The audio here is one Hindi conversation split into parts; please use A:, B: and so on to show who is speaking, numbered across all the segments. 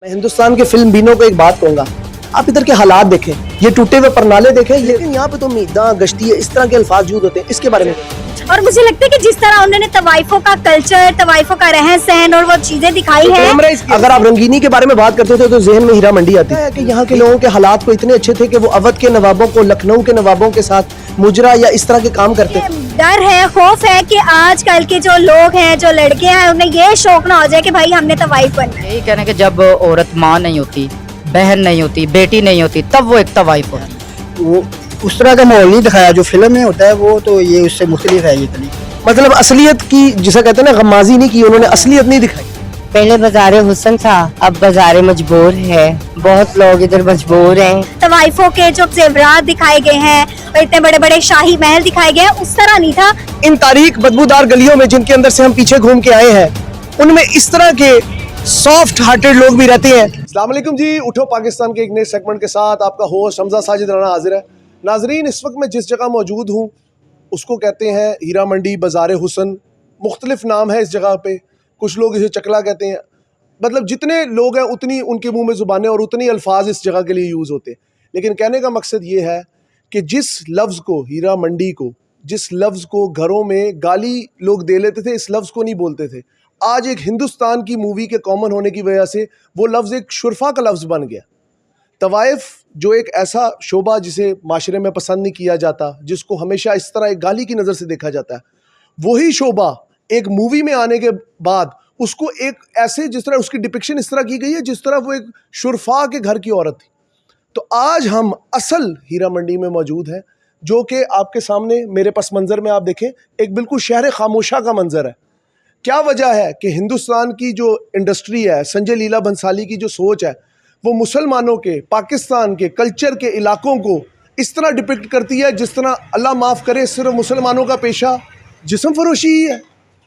A: मैं हिंदुस्तान के फिल्म बीनों को एक बात कहूंगा, आप इधर के हालात देखें, ये टूटे हुए परनाले देखें, लेकिन यहाँ पे तो मीदा गश्ती है, इस तरह के अल्फाज यूज होते हैं, इसके बारे में।
B: और मुझे लगता है कि जिस तरह उन्होंने तवाइफों का कल्चर, तवाइफों का रहन सहन और वो चीजें दिखाई है।
A: अगर आप रंगीनी के बारे में बात करते थे तो जहन में हीरा मंडी आती है कि यहाँ के लोगों के हालात को इतने अच्छे थे कि वो अवध के नवाबों को, लखनऊ के नवाबों के साथ मुजरा या इस तरह के काम करते थे।
B: डर है, खौफ है कि आजकल के जो लोग हैं, जो लड़के हैं, उन्हें ये शौक ना हो जाए कि भाई हमने तवाइफ बनना है।
C: यही कहना कि जब औरत माँ नहीं होती, बहन नहीं होती, बेटी नहीं होती, तब वो एक तवाइफ होती।
D: वो उस तरह का माहौल नहीं दिखाया जो फिल्म में होता है, वो तो ये उससे मुख्तलिफ है। ये कली
A: मतलब असलियत की जिसे कहते हैं ना, गम्माजी नहीं की उन्होंने, असलियत नहीं दिखाई।
E: पहले बाजारे हुस्न था, अब बाजारे मजबूर है। बहुत लोग इधर मजबूर हैं।
B: तवाइफों के जो जेवरात दिखाए गए हैं और इतने बड़े बड़े शाही महल दिखाए गए हैं, उस तरह नहीं था।
A: इन तारीख बदबूदार गलियों में जिनके अंदर से हम पीछे घूम के आए हैं, उनमें इस तरह के सॉफ्ट हार्टेड लोग भी रहते हैं। अस्सलाम वालेकुम जी, उठो पाकिस्तान के एक नए सेगमेंट के साथ आपका होस्ट हमजा साजिद राना हाजिर है। नाजरीन, इस वक्त मैं जिस जगह मौजूद हूँ उसको कहते हैं हीरा मंडी बाज़ार हुसन। मुख्तलिफ नाम है इस जगह पे, कुछ लोग इसे चकला कहते हैं। मतलब जितने लोग हैं उतनी उनके मुंह में ज़ुबानें और उतनी अल्फाज इस जगह के लिए यूज़ होते हैं। लेकिन कहने का मकसद ये है कि जिस लफ्ज़ को, हीरा मंडी को, जिस लफ्ज़ को घरों में गाली लोग दे लेते थे, इस लफ्ज़ को नहीं बोलते थे। आज एक हिंदुस्तान की मूवी के कॉमन होने की वजह से वो लफ्ज़ एक शुरफा का लफ्ज़ बन गया। तवाइफ जो एक ऐसा शोबा जिसे माशरे में पसंद नहीं किया जाता, जिसको हमेशा इस तरह एक गाली की नज़र से देखा जाता है, वही शोबा एक मूवी में आने के बाद उसको एक ऐसे, जिस तरह उसकी डिपिक्शन इस तरह की गई है जिस तरह वो एक शुरफा के घर की औरत थी। तो आज हम असल हीरा मंडी में मौजूद हैं, जो कि आपके सामने मेरे पस मंज़र में आप देखें एक बिल्कुल शहर खामोशा का मंजर है। क्या वजह है कि हिंदुस्तान की जो इंडस्ट्री है, संजय लीला भंसाली की जो सोच है, वो मुसलमानों के, पाकिस्तान के कल्चर के इलाकों को इस तरह डिपिक्ट करती है जिस तरह, अल्लाह माफ़ करे, सिर्फ मुसलमानों का पेशा जिस्म फरोशी ही है।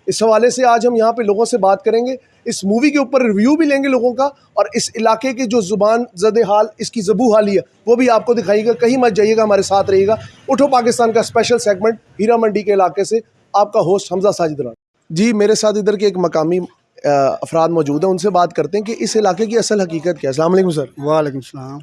A: इस हवाले से आज हम यहाँ पे लोगों से बात करेंगे, इस मूवी के ऊपर रिव्यू भी लेंगे लोगों का, और इस इलाके की जो ज़ुबान ज़दे हाल, इसकी ज़बू हाली है, वो भी आपको दिखाइएगा। कहीं मत जाइएगा, हमारे साथ रहिएगा। उठो पाकिस्तान का स्पेशल सेगमेंट हीरा मंडी के इलाके से आपका होस्ट हमजा साजिद राना जी। मेरे साथ इधर के एक मकामी अफराद मौजूद हैं, उनसे बात करते हैं कि इस इलाके की असल हकीकत क्या है। अस्सलाम वालेकुम सर।
D: वालेकुम सलाम।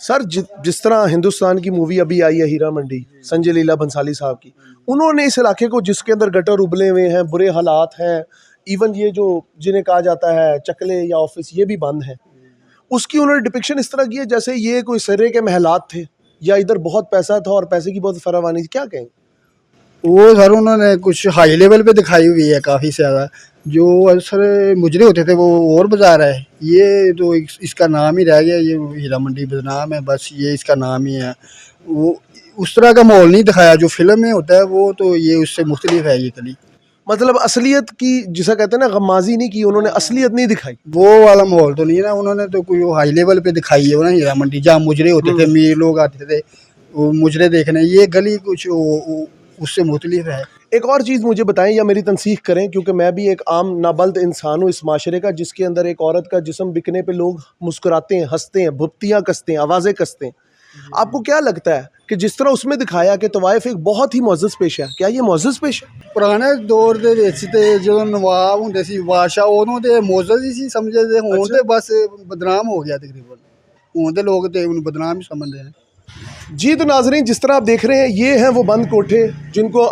A: सर, जिस तरह हिंदुस्तान की मूवी अभी आई है हीरा मंडी, संजय लीला भंसाली साहब की, उन्होंने इस इलाके को, जिसके अंदर गटर उबले हुए हैं, बुरे हालात हैं, इवन ये जो जिन्हें कहा जाता है चकले या ऑफिस, ये भी बंद है, उसकी उन्होंने डिपिक्शन इस तरह की है जैसे ये कोई सरे के महलात थे या इधर बहुत पैसा था और पैसे की बहुत फरावानी थी। क्या कहें?
D: वो सर उन्होंने कुछ हाई लेवल पे दिखाई हुई है काफ़ी ज़्यादा। जो सर मुजरे होते थे वो और बाजार है, ये तो इसका नाम ही रह गया, ये हीरा मंडी बदनाम है, बस ये इसका नाम ही है। वो उस तरह का माहौल नहीं दिखाया जो फिल्म में होता है, वो तो ये उससे मुख्तलिफ है। ये कली
A: मतलब असलियत की जिसे कहते हैं ना, गम्माजी नहीं की उन्होंने, असलियत नहीं दिखाई।
D: वो वाला माहौल तो नहीं है ना, उन्होंने तो कोई हाई लेवल पे दिखाई है ना हीरा मंडी, जहाँ मुजरे होते थे, अमीर लोग आते थे वो मुजरे देखने। ये गली कुछ उससे मुख्तलिफ है।
A: एक और चीज़ मुझे बताएं या मेरी तनसीख करें, क्योंकि मैं भी एक आम नाबल्द इंसान हूँ इस माशरे का, जिसके अंदर एक औरत का जिस्म बिकने पे लोग मुस्कुराते हैं, हंसते हैं, भुप्तियाँ कसते हैं, आवाज़ें कसते हैं। आपको क्या लगता है कि जिस तरह उसमें दिखाया कि तवाइफ एक बहुत ही मुअज़्ज़ज़ पेशा है, क्या ये मुअज़्ज़ज़ पेशा है?
D: पुराने दौर ਦੇ ਵਿੱਚ ਤੇ ਜਦੋਂ ਨਵਾਬ ਹੁੰਦੇ ਸੀ, ਬਾਦਸ਼ਾਹ, ਉਹਨੂੰ ਤੇ ਮੌਜ਼ਜ਼ ਹੀ ਸੀ ਸਮਝਦੇ। ਹੁਣ ਤੇ ਬਸ ਬਦਨਾਮ ਹੋ ਗਿਆ ਤਕਰੀਬਨ। ਹੁਣ ਤੇ ਲੋਕ ਤੇ ਉਹਨੂੰ ਬਦਨਾਮ ਹੀ ਸਮਝਦੇ ਨੇ।
A: जी तो नाजरीन, जिस तरह आप देख रहे हैं, ये हैं वो बंद कोठे जिनको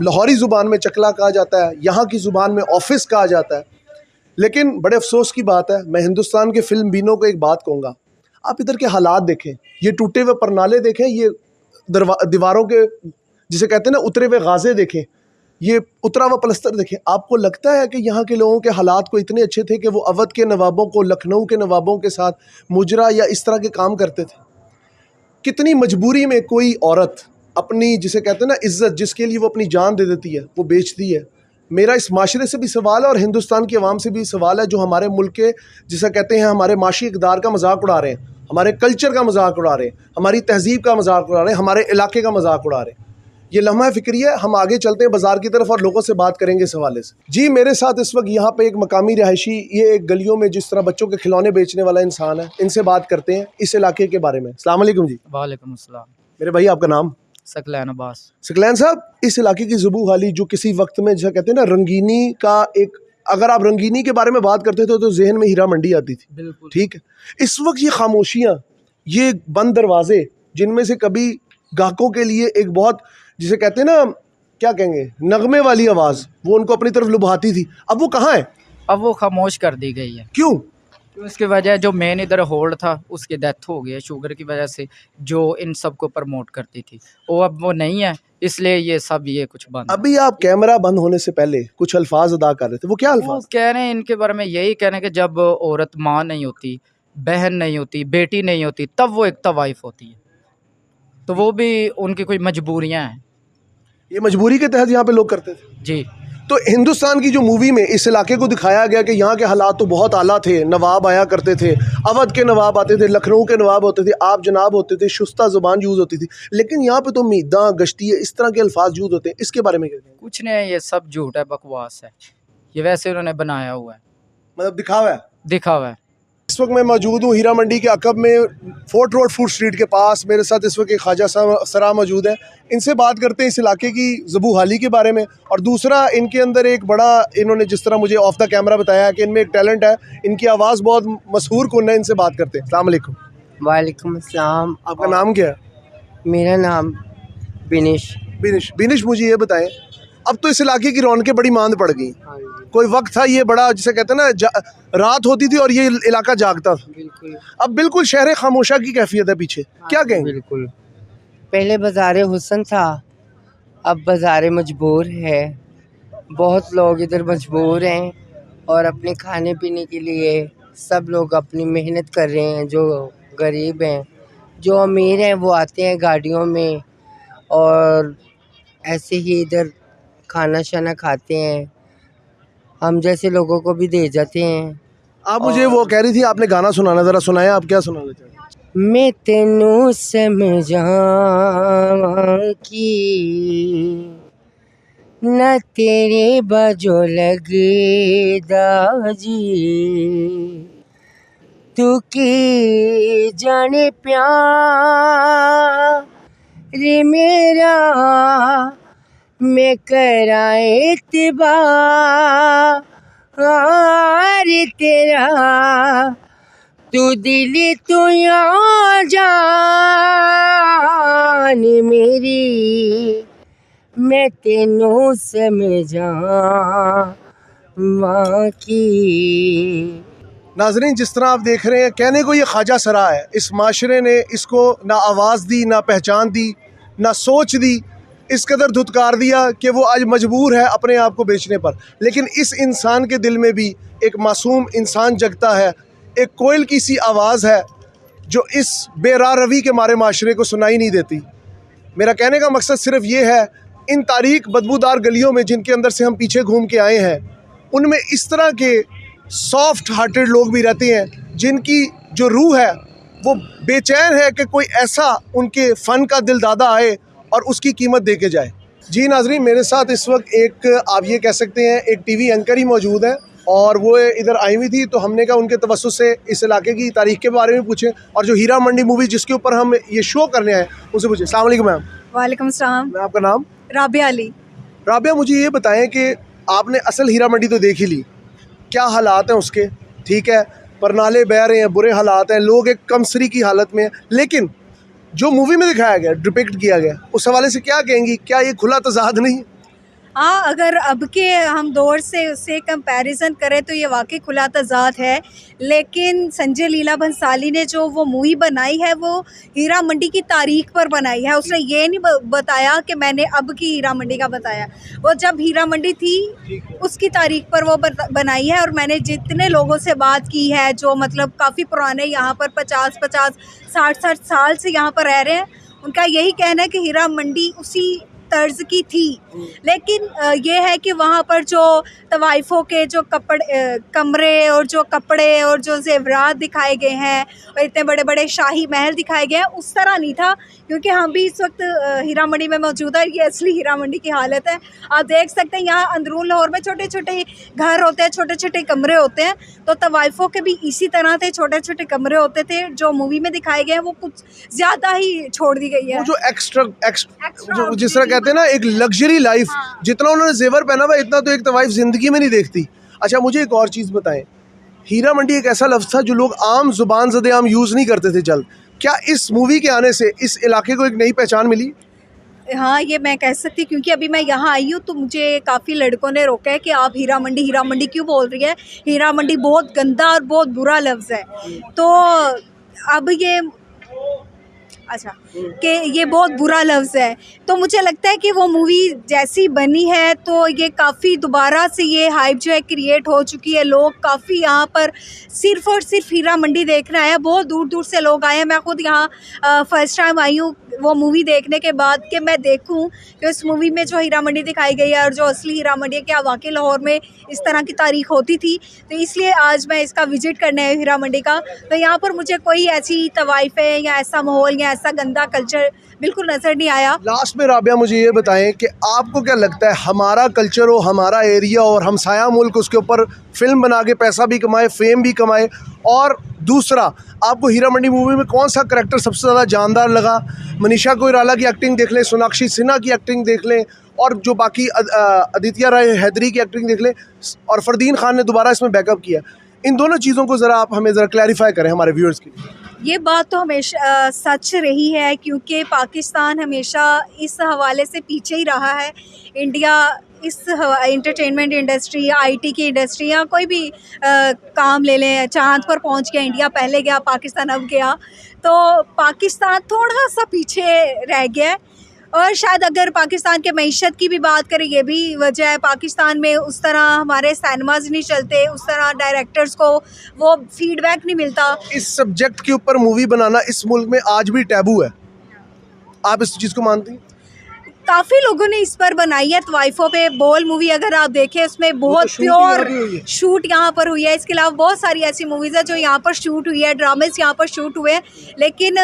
A: लाहौरी ज़ुबान में चकला कहा जाता है, यहाँ की ज़ुबान में ऑफिस कहा जाता है। लेकिन बड़े अफसोस की बात है, मैं हिंदुस्तान के फिल्म बीनों को एक बात कहूँगा, आप इधर के हालात देखें, ये टूटे हुए परनाले देखें, ये दीवारों के जिसे कहते हैं ना उतरे हुए गाजे देखें, ये उतरा हुआ पलस्तर देखें। आपको लगता है कि यहाँ के लोगों के हालात को इतने अच्छे थे कि वो अवध के नवाबों को, लखनऊ के नवाबों के साथ मुजरा या इस तरह के काम करते थे? कितनी मजबूरी में कोई औरत अपनी, जिसे कहते हैं ना इज़्ज़त, जिसके लिए वो अपनी जान दे देती है, वो बेचती है। मेरा इस माशरे से भी सवाल है और हिंदुस्तान की आवाम से भी सवाल है, जो हमारे मुल्क के, जिसे कहते हैं, हमारे माशी इक़दार का मजाक उड़ा रहे हैं, हमारे कल्चर का मजाक उड़ा रहे हैं, हमारी तहजीब का मजाक उड़ा रहे हैं, हमारे इलाके का मजाक उड़ा रहे हैं। ये लम्हा फ़िक्री है। हम आगे चलते हैं बाज़ार की तरफ और लोगों से बात करेंगे इस हवाले से। जी, मेरे साथ इस वक्त यहाँ पे एक मकामी रहायशी, ये एक गलियों में जिस तरह बच्चों के खिलौने बेचने वाला इंसान है, इनसे बात करते हैं इस इलाके के बारे में। अस्सलाम वालेकुम जी।
C: वालेकुम अस्सलाम।
A: मेरे भाई, आपका नाम?
C: सकलैन अब्बास।
A: सकलैन साहब, इस इलाके की ज़ुबू हाली जो किसी वक्त में, जैसा कहते हैं ना, रंगीनी का एक अगर आप रंगीनी के बारे में बात करते थे तो जहन में हीरा मंडी आती थी,
C: बिल्कुल।
A: ठीक है। इस वक्त ये खामोशियाँ, ये बंद दरवाजे, जिनमें से कभी ग्राहकों के लिए एक बहुत, जिसे कहते हैं ना, क्या कहेंगे, नगमे वाली आवाज़, वो उनको अपनी तरफ लुभाती थी, अब वो कहाँ है?
C: अब वो खामोश कर दी गई है।
A: क्यों?
C: उसकी वजह जो मेन इधर होल्ड था उसकी डेथ हो गई है शुगर की वजह से, जो इन सब को प्रमोट करती थी वो अब वो नहीं है, इसलिए ये सब ये कुछ बंद।
A: अभी आप कैमरा बंद होने से पहले कुछ अल्फाज अदा कर रहे थे, वो क्या
C: वो
A: अल्फाज?
C: कह रहे हैं इनके बारे में, यही कह रहे हैं कि जब औरत माँ नहीं होती, बहन नहीं होती, बेटी नहीं होती, तब वो एक तवाइफ होती है। तो वो भी उनकी कोई मजबूरियां हैं।
A: ये मजबूरी के तहत यहाँ पे लोग करते थे
C: जी।
A: तो हिंदुस्तान की जो मूवी में इस इलाके को दिखाया गया कि यहाँ के हालात तो बहुत आला थे, नवाब आया करते थे, अवध के नवाब आते थे, लखनऊ के नवाब होते थे, आप जनाब होते थे, शुस्ता ज़ुबान यूज़ होती थी, लेकिन यहाँ पे तो मीदा गश्ती इस तरह के अल्फाज यूज़ होते हैं, इसके बारे में क्या कहेंगे?
C: कुछ नहीं, ये सब झूठ है, बकवास है, ये वैसे उन्होंने बनाया हुआ है,
A: मतलब दिखावा है।
C: दिखा हुआ है।
A: इस वक्त मैं मौजूद हूँ हीरा मंडी के अकब में, फोर्ट रोड फूड स्ट्रीट के पास। मेरे साथ इस वक्त एक ख्वाजा सरा मौजूद है, इनसे बात करते हैं इस इलाके की ज़बू हाली के बारे में। और दूसरा, इनके अंदर एक बड़ा, इन्होंने जिस तरह मुझे ऑफ द कैमरा बताया कि इनमें एक टैलेंट है, इनकी आवाज़ बहुत मशहूर कुन है, इनसे बात करते हैं। अस्सलाम वालेकुम।
E: वालेकुम अस्सलाम।
A: आपका नाम क्या है?
E: मेरा नाम बिनिश।
A: बिनिश। बिनिश, मुझे ये बताएं, अब तो इस इलाके की रौनकें बड़ी मांद पड़ गई। कोई वक्त था ये बड़ा, जिसे कहते हैं ना, रात होती थी और ये इलाका जागता था।
E: बिल्कुल।
A: अब बिल्कुल शहर खामोशा की कैफियत है पीछे, क्या कहेंगे?
E: बिल्कुल। पहले बाज़ार हुस्न था, अब बाज़ार मजबूर है। बहुत लोग इधर मजबूर हैं और अपने खाने पीने के लिए सब लोग अपनी मेहनत कर रहे हैं। जो गरीब हैं, जो अमीर हैं, वो आते हैं गाड़ियों में और ऐसे ही इधर खाना शाना खाते हैं, हम जैसे लोगों को भी दे जाते हैं।
A: आप मुझे वो कह रही थी, आपने गाना सुनाना, ज़रा सुनाया, आप क्या सुनाना चाहते हैं?
E: मैं तेनू समझा की न तेरे बाजो लगदा जी, तू की जाने प्यार मेरा, मैं कराए इत्बार तेरा, तू दिल तू या जान मेरी, मैं तेनू समझा माँ की।
A: नाजरीन, जिस तरह आप देख रहे हैं, कहने को ये ख्वाजा सरा है, इस माशरे ने इसको ना आवाज़ दी, ना पहचान दी, ना सोच दी, इस कदर धुतकार दिया कि वो आज मजबूर है अपने आप को बेचने पर। लेकिन इस इंसान के दिल में भी एक मासूम इंसान जगता है, एक कोयल की सी आवाज़ है जो इस बेरार रवी के मारे माशरे को सुनाई नहीं देती। मेरा कहने का मकसद सिर्फ ये है, इन तारीक बदबूदार गलियों में जिनके अंदर से हम पीछे घूम के आए हैं, उनमें इस तरह के सॉफ्ट हार्टेड लोग भी रहते हैं, जिनकी जो रूह है वो बेचैन है कि कोई ऐसा उनके फ़न का दिलदादा आए और उसकी कीमत दे के जाए। जी नाजरीन, मेरे साथ इस वक्त एक, आप ये कह सकते हैं, एक टीवी एंकर ही मौजूद है और वो इधर आई हुई थी, तो हमने कहा उनके तवज्जुह से इस इलाके की तारीख के बारे में पूछें और जो हीरा मंडी मूवी जिसके ऊपर हम ये शो करने आए उनसे पूछें। अस्सलाम वालेकुम मैम।
B: वालेकुम सलाम।
A: मैं, आपका नाम?
B: राबिया अली।
A: राबिया, मुझे ये बताएं कि आपने असल हीरा मंडी तो देख ही ली, क्या हालात हैं उसके? ठीक है, परनाले बह रहे हैं, बुरे हालात हैं, लोग एक कमसरी की हालत में हैं, लेकिन जो मूवी में दिखाया गया, डिपिक्ट किया गया, उस हवाले से क्या कहेंगी? क्या ये खुला तजाद नहीं?
B: हाँ, अगर अब के हम दौर से उससे कंपैरिजन करें तो ये वाकई खुला तजाद है, लेकिन संजय लीला भंसाली ने जो वो मूवी बनाई है वो हीरा मंडी की तारीख पर बनाई है। उसने ये नहीं बताया कि मैंने अब की हीरा मंडी का बताया, वो जब हीरा मंडी थी उसकी तारीख पर वो बनाई है। और मैंने जितने लोगों से बात की है जो मतलब काफ़ी पुराने यहाँ पर 50-50 60-60 साल से यहाँ पर रह रहे हैं, उनका यही कहना है कि हीरा मंडी उसी तर्ज की थी। लेकिन ये है कि वहाँ पर जो तवाइफ़ों के जो कमरे और जो कपड़े और जो ज़ेवरात दिखाए गए हैं और इतने बड़े बड़े शाही महल दिखाए गए हैं, उस तरह नहीं था। क्योंकि हम भी इस वक्त हीरा मंडी में मौजूद है, ये असली हीरा मंडी की हालत है। आप देख सकते हैं यहाँ अंदरून लाहौर में छोटे छोटे घर होते हैं, छोटे छोटे कमरे होते हैं, तो तवाइफ़ों के भी इसी तरह थे, छोटे छोटे कमरे होते थे। जो मूवी में दिखाए गए हैं वो कुछ ज़्यादा ही छोड़ दी गई है।
A: वो जो एक्स्ट्रा जिस तरह कहते हैं ना, एक लग्जरी लाइफ, जितना उन्होंने जेवर पहना हुआ इतना तो एक तवाइफ जिंदगी में नहीं देखती। अच्छा मुझे एक और चीज़ बताएं, हीरा मंडी एक ऐसा लफ्ज़ था जो लोग आम जुबान ज़द-ए-आम यूज़ नहीं करते थे जल्द, क्या इस मूवी के आने से इस इलाके को एक नई पहचान मिली?
B: हाँ, ये मैं कह सकती हूँ क्योंकि अभी मैं यहाँ आई हूँ तो मुझे काफ़ी लड़कों ने रोका है कि आप हीरा मंडी क्यों बोल रही है? हीरा मंडी बहुत गंदा और बहुत बुरा लफ्ज़ है। तो अब ये अच्छा कि ये बहुत बुरा लफ्ज़ है, तो मुझे लगता है कि वो मूवी जैसी बनी है तो ये काफ़ी दोबारा से ये हाइप जो है क्रिएट हो चुकी है। लोग काफ़ी यहाँ पर सिर्फ़ और सिर्फ हीरा मंडी देखने आए हैं, बहुत दूर दूर से लोग आए हैं। मैं खुद यहाँ फर्स्ट टाइम आई हूँ वो मूवी देखने के बाद कि मैं देखूं कि उस मूवी में जो हीरा मंडी दिखाई गई है और जो असली हीरा मंडी है, क्या वाकई लाहौर में इस तरह की तारीख होती थी। तो इसलिए आज मैं इसका विज़िट करने आई हीरा मंडी का। तो यहाँ पर मुझे कोई ऐसी तवाइफ़ें या ऐसा माहौल या ऐसा गंदा कल्चर बिल्कुल नज़र नहीं आया।
A: लास्ट में राबिया मुझे ये बताएं कि आपको क्या लगता है, हमारा कल्चर हो, हमारा एरिया और हमसाया मुल्क उसके ऊपर फिल्म बना के पैसा भी कमाए, फेम भी कमाए, और दूसरा आपको हीरा मंडी मूवी में कौन सा करैक्टर सबसे ज़्यादा जानदार लगा? मनीषा कोइराला की एक्टिंग देख लें, सोनाक्षी सिन्हा की एक्टिंग देख लें, और जो बाकी आदित्य राय हैदरी की एक्टिंग देख लें, और फरदीन खान ने दोबारा इसमें बैकअप किया, इन दोनों चीज़ों को ज़रा आप हमें ज़रा क्लैरिफाई करें हमारे व्यूअर्स के लिए।
B: ये बात तो हमेशा सच रही है क्योंकि पाकिस्तान हमेशा इस हवाले से पीछे ही रहा है। इंडिया इस एंटरटेनमेंट इंडस्ट्री या आईटी की इंडस्ट्री या कोई भी काम ले लें, चांद पर पहुंच गया इंडिया, पहले गया पाकिस्तान अब गया, तो पाकिस्तान थोड़ा सा पीछे रह गया है। और शायद अगर पाकिस्तान के मईशत की भी बात करें, ये भी वजह है। पाकिस्तान में उस तरह हमारे सिनेमाज नहीं चलते, उस तरह डायरेक्टर्स को वो फीडबैक नहीं मिलता।
A: इस सब्जेक्ट के ऊपर मूवी बनाना इस मुल्क में आज भी टैबू है, आप इस चीज़ को मानती हैं?
B: काफ़ी लोगों ने इस पर बनाई है तवाइफों पे। बोल मूवी अगर आप देखें उसमें बहुत
A: शूट ही यहाँ पे हुई
B: प्योर
A: है।
B: शूट यहाँ पर हुई है। इसके अलावा बहुत सारी ऐसी मूवीज़ है जो यहाँ पर शूट हुई है, ड्रामेस यहाँ पर शूट हुए हैं। लेकिन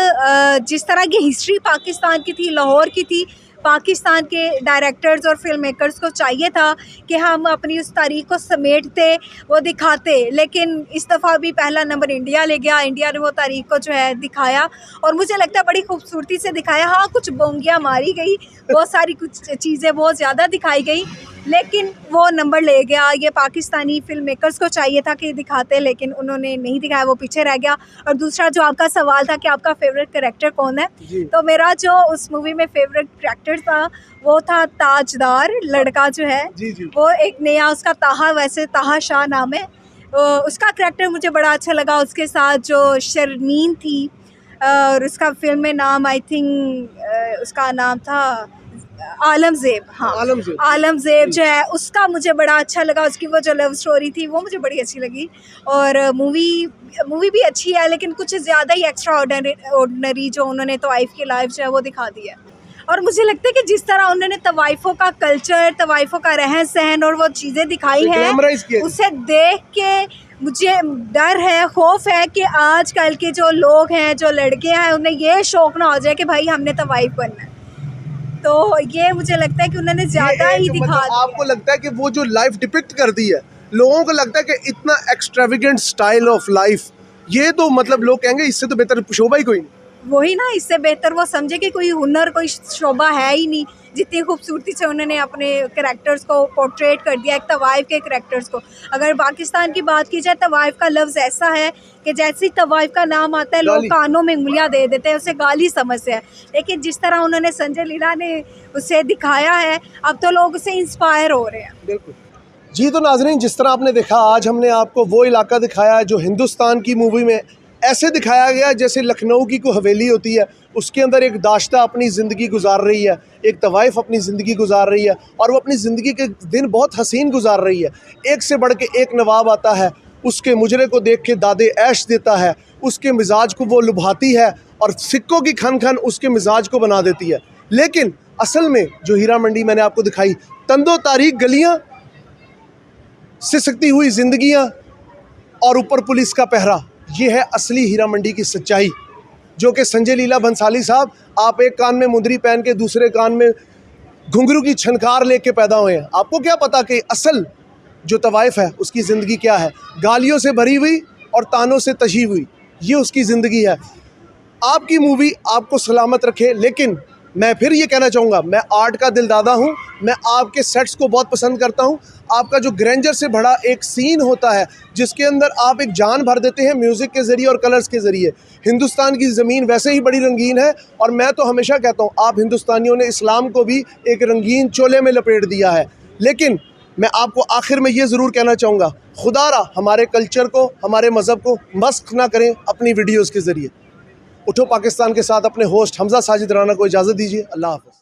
B: जिस तरह की हिस्ट्री पाकिस्तान की थी, लाहौर की थी, पाकिस्तान के डायरेक्टर्स और फिल्म मेकर्स को चाहिए था कि हम अपनी उस तारीख को समेटते, वो दिखाते, लेकिन इस दफ़ा भी पहला नंबर इंडिया ले गया। इंडिया ने वो तारीख को जो है दिखाया और मुझे लगता है बड़ी खूबसूरती से दिखाया। हाँ, कुछ बोंगियाँ मारी गई, बहुत सारी कुछ चीज़ें बहुत ज़्यादा दिखाई गई, लेकिन वो नंबर ले गया। ये पाकिस्तानी फिल्म मेकर्स को चाहिए था कि दिखाते, लेकिन उन्होंने नहीं दिखाया, वो पीछे रह गया। और दूसरा जो आपका सवाल था कि आपका फेवरेट कैरेक्टर कौन है, तो मेरा जो उस मूवी में फेवरेट कैरेक्टर था वो था ताजदार लड़का जो है। वो एक नया उसका ताहा, वैसे ताहा शाह नाम है, उसका कैरेक्टर मुझे बड़ा अच्छा लगा। उसके साथ जो शर्मीन थी और उसका फिल्म में नाम आई थिंक उसका नाम था आलमज़ेब। हाँ, आलमज़ेब जो है उसका मुझे बड़ा अच्छा लगा। उसकी वो जो लव स्टोरी थी वो मुझे बड़ी अच्छी लगी। और मूवी भी अच्छी है, लेकिन कुछ ज़्यादा ही एक्स्ट्रा ऑर्डिनरी जो उन्होंने तवाइफ की लाइफ जो है वो दिखा दी है। और मुझे लगता है कि जिस तरह उन्होंने तवाइफों का कल्चर, तवाइफों का रहन सहन और वो चीज़ें दिखाई हैं, उसे देख के मुझे डर है, खौफ है कि आजकल के जो लोग हैं, जो लड़के हैं, उन्हें ये शौक़ ना हो जाए कि भाई हमने तवाइफ बनना है। तो ये मुझे लगता है कि उन्होंने ज़्यादा ही दिखा दिया।
A: आपको लगता है कि वो जो लाइफ डिपिक्ट कर दी है, लोगों को लगता है कि इतना एक्सट्रावेगेंट स्टाइल ऑफ लाइफ, ये तो मतलब लोग कहेंगे इससे तो बेहतर शोभा ही कोई नहीं।
B: वही ना, इससे बेहतर वो समझे कि कोई हुनर, कोई शोभा है ही नहीं। जितनी खूबसूरती से उन्होंने अपने कैरेक्टर्स को पोर्ट्रेट कर दिया, एक तवाइफ के कैरेक्टर्स को। अगर पाकिस्तान की बात की जाए, तवाइफ का लफ्ज़ ऐसा है कि जैसे ही तवाइफ का नाम आता है लोग कानों में उंगलियां दे देते हैं, उसे गाली समझते हैं। लेकिन जिस तरह उन्होंने संजय लीला ने उसे दिखाया है, अब तो लोग उसे इंस्पायर हो रहे हैं।
A: बिल्कुल जी। तो नाज़रीन, जिस तरह आपने देखा, आज हमने आपको वो इलाका दिखाया जो हिंदुस्तान की मूवी में ऐसे दिखाया गया जैसे लखनऊ की कोई हवेली होती है, उसके अंदर एक दाश्ता अपनी ज़िंदगी गुजार रही है, एक तवाइफ अपनी ज़िंदगी गुजार रही है, और वो अपनी ज़िंदगी के दिन बहुत हसीन गुजार रही है। एक से बढ़ के एक नवाब आता है, उसके मुजरे को देख के दादे ऐश देता है, उसके मिजाज को वो लुभाती है और सिक्कों की खन खन उसके मिजाज को बना देती है। लेकिन असल में जो हीरा मंडी मैंने आपको दिखाई, तंदो तारीख गलियाँ, सिसकती हुई ज़िंदगियाँ और ऊपर पुलिस का पहरा, ये है असली हीरा मंडी की सच्चाई, जो कि संजय लीला भंसाली साहब, आप एक कान में मुंदरी पहन के दूसरे कान में घुंघरू की छनकार लेके पैदा हुए हैं। आपको क्या पता कि असल जो तवाइफ है उसकी ज़िंदगी क्या है? गालियों से भरी हुई और तानों से तशी हुई, ये उसकी ज़िंदगी है। आपकी मूवी आपको सलामत रखे, लेकिन मैं फिर ये कहना चाहूँगा, मैं आर्ट का दिलदादा हूँ, मैं आपके सेट्स को बहुत पसंद करता हूँ। आपका जो ग्रैंडर से भरा एक सीन होता है जिसके अंदर आप एक जान भर देते हैं म्यूज़िक के ज़रिए और कलर्स के ज़रिए। हिंदुस्तान की ज़मीन वैसे ही बड़ी रंगीन है और मैं तो हमेशा कहता हूँ आप हिंदुस्तानियों ने इस्लाम को भी एक रंगीन चोले में लपेट दिया है। लेकिन मैं आपको आखिर में ये ज़रूर कहना चाहूँगा, खुदारा हमारे कल्चर को, हमारे मज़हब को मस्ख ना करें अपनी वीडियोज़ के ज़रिए। उठो पाकिस्तान के साथ अपने होस्ट हमजा साजिद राना को इजाज़त दीजिए। अल्लाह हाफ़िज़।